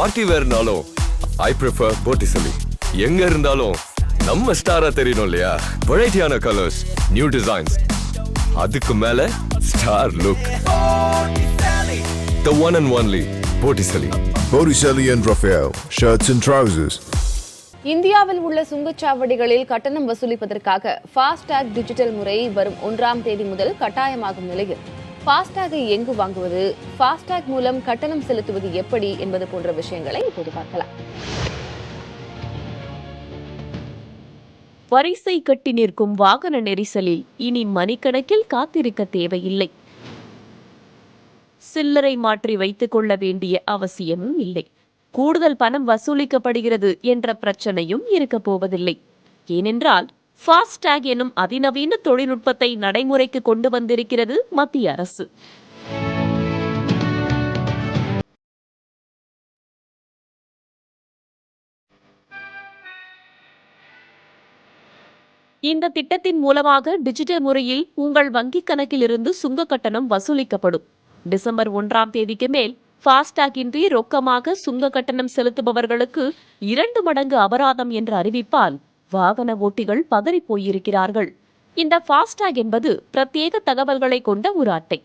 Party வேர்னாலும் I prefer போட்டிசலி. எங்க இருந்தாலும் நம்ம ஸ்டாரா தெரியணும் இல்லையா? வெரைட்டியான கலர்ஸ், நியூ டிசைன்ஸ், அதுக்கு மேல star look. The one and only Botticelli. Botticelli and Raphael, shirts and trousers. இந்தியாவில் உள்ள சுங்கச்சாவடிகளில் கட்டணம் வசூலிப்பதற்காக ஃபாஸ்டாக் டிஜிட்டல் முறை வரும் 1ஆம் தேதி முதல் கட்டாயமாகும் நிலையில் ஃபாஸ்டாகை எங்கு வாங்குவது, ஃபாஸ்டாக் மூலம் கட்டணம் செலுத்துவது எப்படி என்பது போன்ற விஷயங்களை இப்போது பார்க்கலாம். வரிசை கட்டி நிற்கும் வாகன நெரிசலில் இனி மணிக்கணக்கில் காத்திருக்க தேவையில்லை. சில்லறை மாற்றி வைத்துக் கொள்ள வேண்டிய அவசியமும் இல்லை. கூடுதல் பணம் வசூலிக்கப்படுகிறது என்ற பிரச்சனையும் இருக்க போவதில்லை. ஏனென்றால் ஃபாஸ்டாக் எனும் அதிநவீன தொழில்நுட்பத்தை நடைமுறைக்கு கொண்டு வந்திருக்கிறது மத்திய அரசு. இந்த திட்டத்தின் மூலமாக டிஜிட்டல் முறையில் உங்கள் வங்கிக் கணக்கில் இருந்து சுங்க கட்டணம் வசூலிக்கப்படும். டிசம்பர் 1ஆம் தேதிக்கு மேல் ஃபாஸ்டாக் இன்றி ரொக்கமாக சுங்க கட்டணம் செலுத்துபவர்களுக்கு 2 மடங்கு அபராதம் என்ற அறிவிப்பால் வாகன ஓட்டிகள் பதறி போயிருக்கிறார்கள். இந்த ஃபாஸ்டாக் என்பது பிரத்யேக தகவல்களை கொண்ட ஒரு அட்டை.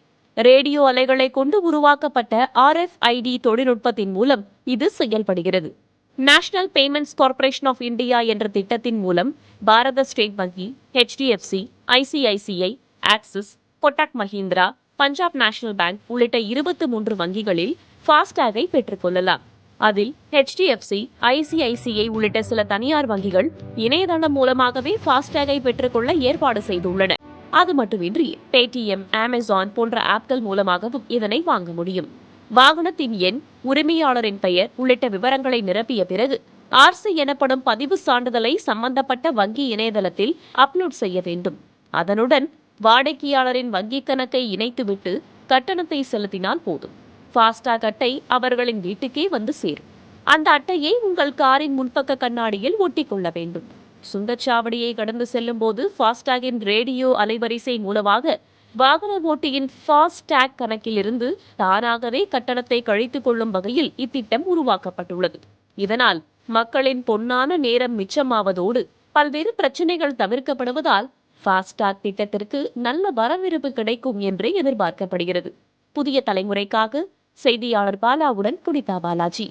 ரேடியோ அலைகளை கொண்டு உருவாக்கப்பட்ட RFID தொழில்நுட்பத்தின் மூலம் இது செயல்படுகிறது. National payments corporation of India என்ற திட்டத்தின் மூலம் பாரத ஸ்டேட் வங்கி, HDFC, ICICI, Axis, Kotak Mahindra, Punjab national bank உள்ளிட்ட 23 வங்கிகளில் ஃபாஸ்டாகை பெற்றுக்கொள்ளலாம். அதில் HDFC, ICICI உள்ளிட்ட சில தனியார் வங்கிகள் இணையதளம் மூலமாகவே ஃபாஸ்டாகை பெற்றுக்கொள்ள ஏற்பாடு செய்துள்ளன. அது மட்டுமின்றி Paytm, Amazon போன்ற ஆப்கள் மூலமாகவும் இதனை வாங்க முடியும். வாகனத்தின் எண், உரிமையாளரின் பெயர் உள்ளிட்ட விவரங்களை நிரப்பிய பிறகு RC எனப்படும் பதிவு சான்றிதழை சம்பந்தப்பட்ட வங்கி இணையதளத்தில் அப்லோட் செய்ய வேண்டும். அதனுடன் வாடிக்கையாளரின் வங்கிக் கணக்கை இணைத்துவிட்டு கட்டணத்தை செலுத்தினால் போதும். ஃபாஸ்டாக் அட்டை அவர்களின் வீட்டுக்கே வந்து சேரும். அந்த அட்டையை உங்கள் காரின் முன்பக்க கண்ணாடியில் ஒட்டிக்கொள்ள வேண்டும். சுங்கச்சாவடியை கடந்து செல்லும் போது ஃபாஸ்டாகின் ரேடியோ அலைவரிசை மூலமாக வாகன ஓட்டியின் ஃபாஸ்டாக் கணக்கில் இருந்து தானாகவே கட்டணத்தை கழித்துக் கொள்ளும் வகையில் இத்திட்டம் உருவாக்கப்பட்டுள்ளது. இதனால் மக்களின் பொன்னான நேரம் மிச்சமாவதோடு பல்வேறு பிரச்சனைகள் தவிர்க்கப்படுவதால் ஃபாஸ்டாக் திட்டத்திற்கு நல்ல வரவேற்பு கிடைக்கும் என்றே எதிர்பார்க்கப்படுகிறது. புதிய தலைமுறைக்காக செய்தியாளர் பாலாவுடன் புனிதா பாலாஜி.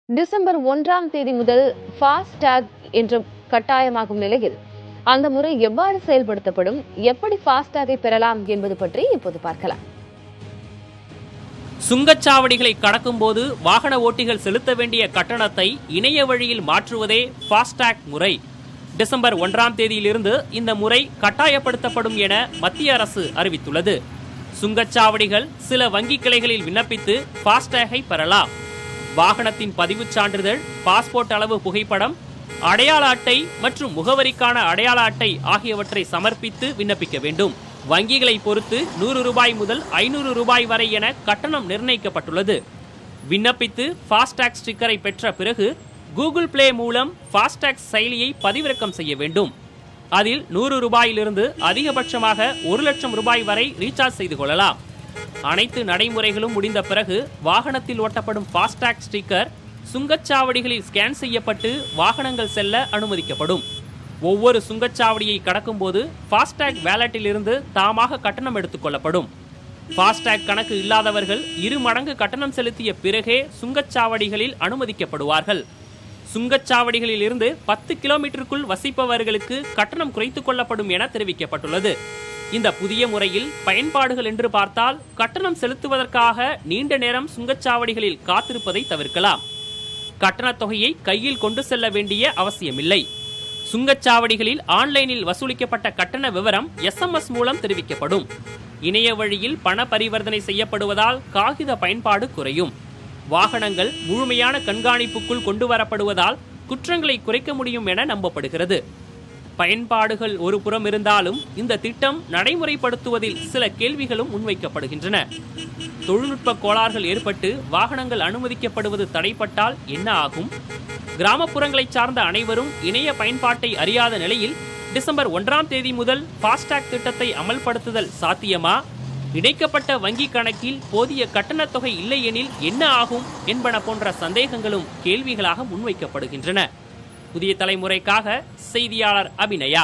டிசம்பர் 1ஆம் தேதி முதல் ஃபாஸ்டாக் என்ற கட்டாயமாகும் நிலையில் அந்த முறை எவ்வாறு செயல்படுத்தப்படும், எப்படி ஃபாஸ்டாகை பெறலாம் என்பது பற்றி இப்போது பார்க்கலாம். சுங்கச்சாவடிகளை கடக்கும் போது வாகன ஓட்டிகள் செலுத்த வேண்டிய கட்டணத்தை இணைய வழியில் மாற்றுவதே ஃபாஸ்டாக் முறை. டிசம்பர் 1ஆம் தேதியிலிருந்து இந்த முறை கட்டாயப்படுத்தப்படும் என மத்திய அரசு அறிவித்துள்ளது. சுங்கச்சாவடிகள் சில வங்கி கிளைகளில் விண்ணப்பித்து ஃபாஸ்டாகை பெறலாம். வாகனத்தின் பதிவுச் சான்றிதழ், பாஸ்போர்ட் அளவு புகைப்படம், அடையாள அட்டை மற்றும் முகவரிக்கான அடையாள அட்டை ஆகியவற்றை சமர்ப்பித்து விண்ணப்பிக்க வேண்டும். வங்கிகளை பொறுத்து 100 ரூபாய் முதல் 500 ரூபாய் வரை என கட்டணம் நிர்ணயிக்கப்பட்டுள்ளது. விண்ணப்பித்து ஃபாஸ்டாக் ஸ்டிக்கரை பெற்ற பிறகு கூகுள் பிளே மூலம் ஃபாஸ்டாக் செயலியை பதிவிறக்கம் செய்ய வேண்டும். அதில் 100 ரூபாயிலிருந்து அதிகபட்சமாக 1 லட்சம் ரூபாய் வரை ரீசார்ஜ் செய்து கொள்ளலாம். அனைத்து நடைமுறைகளும் முடிந்த பிறகு வாகனத்தில் ஒட்டப்படும் ஃபாஸ்டாக் ஸ்டிக்கர் சுங்கச்சாவடிகளில் ஸ்கேன் செய்யப்பட்டு வாகனங்கள் செல்ல அனுமதிக்கப்படும். ஒவ்வொரு சுங்கச்சாவடியை கடக்கும் போது ஃபாஸ்டாக் வேலட்டில் இருந்து தாமாக கட்டணம் எடுத்துக் கொள்ளப்படும். ஃபாஸ்டாக் கணக்கு இல்லாதவர்கள் 2 மடங்கு கட்டணம் செலுத்திய பிறகே சுங்கச்சாவடிகளில் அனுமதிக்கப்படுவார்கள். சுங்கச்சாவடிகளில் இருந்து 10 கிலோமீட்டருக்குள் வசிப்பவர்களுக்கு கட்டணம் குறைத்துக் கொள்ளப்படும் என தெரிவிக்கப்பட்டுள்ளது. இந்த புதிய முறையில் பயன்பாடுகள் என்று பார்த்தால் கட்டணம் செலுத்துவதற்காக நீண்ட நேரம் சுங்கச்சாவடிகளில் காத்திருப்பதை தவிர்க்கலாம். கட்டணத் தொகையை கையில் கொண்டு செல்ல வேண்டிய அவசியமில்லை. சுங்கச்சாவடிகளில் ஆன்லைனில் வசூலிக்கப்பட்ட கட்டண விவரம் SMS மூலம் தெரிவிக்கப்படும். இணைய வழியில் பண பரிவர்த்தனை செய்யப்படுவதால் காகித பயன்பாடு குறையும். வாகனங்கள் முழுமையான கண்காணிப்புக்குள் கொண்டு வரப்படுவதால் குற்றங்களை குறைக்க முடியும் என நம்பப்படுகிறது. பயன்பாடுகள் ஒரு புறம் இருந்தாலும் இந்த திட்டம் நடைமுறைப்படுத்துவதில் சில கேள்விகளும் முன்வைக்கப்படுகின்றன. தொழில்நுட்ப கோளாறுகள் ஏற்பட்டு வாகனங்கள் அனுமதிக்கப்படுவது தடைப்பட்டால் என்ன ஆகும்? கிராமப்புறங்களை சார்ந்த அனைவரும் இணைய பயன்பாட்டை அறியாத நிலையில் டிசம்பர் 1ஆம் தேதி முதல் ஃபாஸ்டாக் திட்டத்தை அமல்படுத்துதல் சாத்தியமா? இணைக்கப்பட்ட வங்கி கணக்கில் போதிய கட்டணத் தொகை இல்லை எனில் என்ன ஆகும் என்பன போன்ற சந்தேகங்களும் கேள்விகளாக முன்வைக்கப்படுகின்றன. புதிய தலைமுறைக்காக செய்தியாளர் அபிநயா.